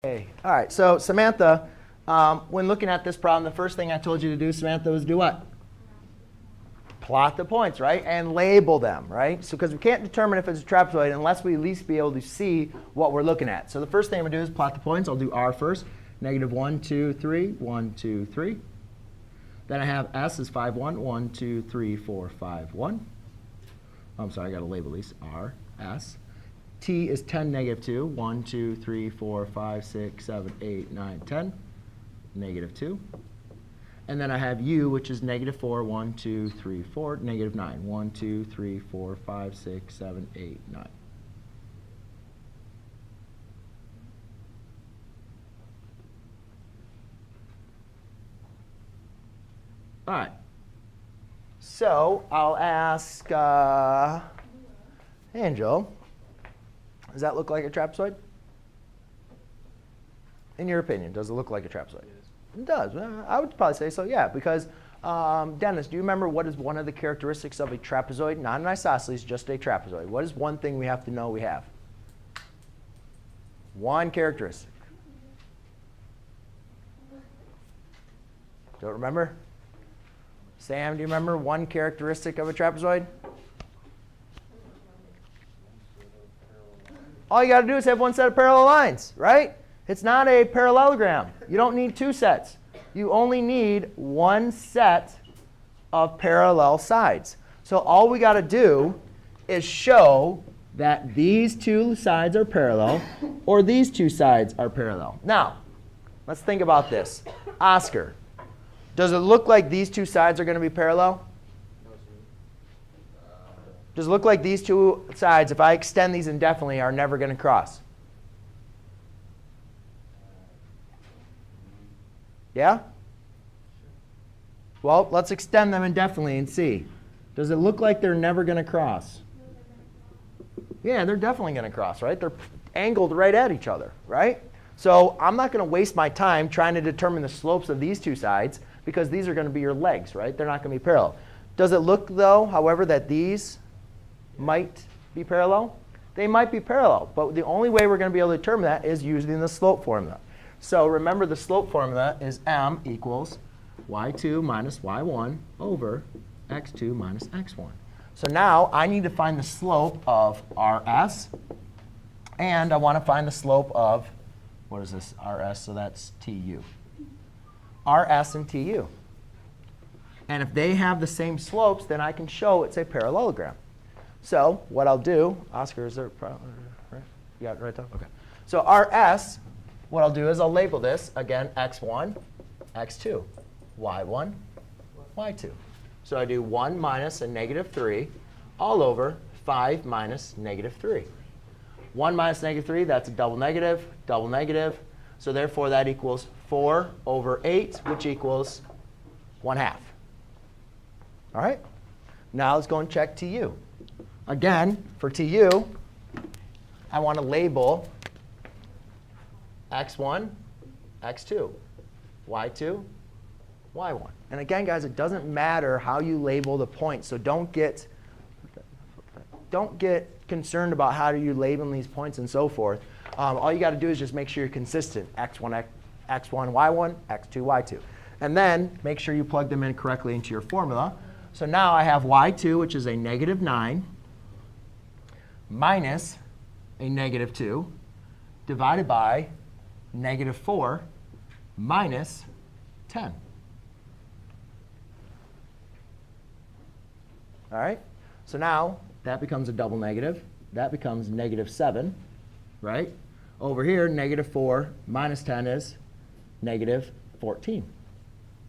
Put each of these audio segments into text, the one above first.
Okay. All right, so Samantha, when looking at this problem, the first thing I told you to do, Samantha, was do what? Plot the points, right? And label them, right? So because we can't determine if it's a trapezoid unless we at least be able to see what we're looking at. So the first thing I'm going to do is plot the points. I'll do R first. Negative 1, 2, 3, 1, 2, 3. Then I have S is 5, 1, 1, 2, 3, 4, 5, 1. I'm sorry, I got to label these. R, S. T is 10, negative 2. 1, 2, 3, 4, 5, 6, 7, 8, 9, 10. Negative 2. And then I have U, which is negative 4, 1, 2, 3, 4, negative 9. 1, 2, 3, 4, 5, 6, 7, 8, 9. All right. So I'll ask Angel, does that look like a trapezoid? In your opinion, does it look like a trapezoid? It does. I would probably say so, yeah, because Dennis, do you remember what is one of the characteristics of a trapezoid? Not an isosceles, just a trapezoid. What is one thing we have to know we have? One characteristic. Don't remember? Sam, do you remember one characteristic of a trapezoid? All you got to do is have one set of parallel lines, right? It's not a parallelogram. You don't need two sets. You only need one set of parallel sides. So all we got to do is show that these two sides are parallel or these two sides are parallel. Now, let's think about this. Oscar, does it look like these two sides are going to be parallel? Does it look like these two sides, if I extend these indefinitely, are never going to cross? Yeah? Well, let's extend them indefinitely and see. Does it look like they're never going to cross? Yeah, they're definitely going to cross, right? They're angled right at each other, right? So I'm not going to waste my time trying to determine the slopes of these two sides because these are going to be your legs, right? They're not going to be parallel. Does it look, though, however, that these might be parallel? They might be parallel, but the only way we're going to be able to determine that is using the slope formula. So remember, the slope formula is m equals y2 minus y1 over x2 minus x1. So now I need to find the slope of rs, and I want to find the slope of, what is this, rs? So that's tu. rs and tu. And if they have the same slopes, then I can show it's a parallelogram. So what I'll do, Oscar, is there, right? You got it right there? OK. So rs, what I'll do is I'll label this, again, x1, x2, y1, y2. So I do 1 minus a negative 3 all over 5 minus negative 3. 1 minus negative 3, that's a double negative, double negative. So therefore, that equals 4 over 8, which equals 1/2. All right? Now let's go and check tu. Again, for tu, I want to label x1, x2, y2, y1. And again, guys, it doesn't matter how you label the points. So don't get concerned about how you label these points and so forth. All you got to do is just make sure you're consistent. x1, y1, x2, y2. And then make sure you plug them in correctly into your formula. So now I have y2, which is a negative 9, minus a negative 2, divided by negative 4 minus 10. All right? So now that becomes a double negative. That becomes negative 7, right? Over here, negative 4 minus 10 is negative 14.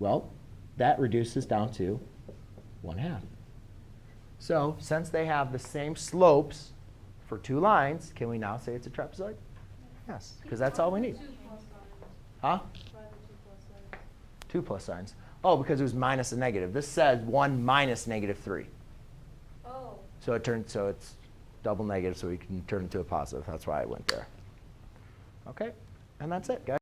Well, that reduces down to 1/2. So since they have the same slopes for two lines, can we now say it's a trapezoid? Yes, because that's all we need. Huh? 2 plus signs. Oh, because it was minus a negative. This says 1 minus negative 3. Oh. So it's double negative, so we can turn it into a positive. That's why I went there. OK, and that's it, guys.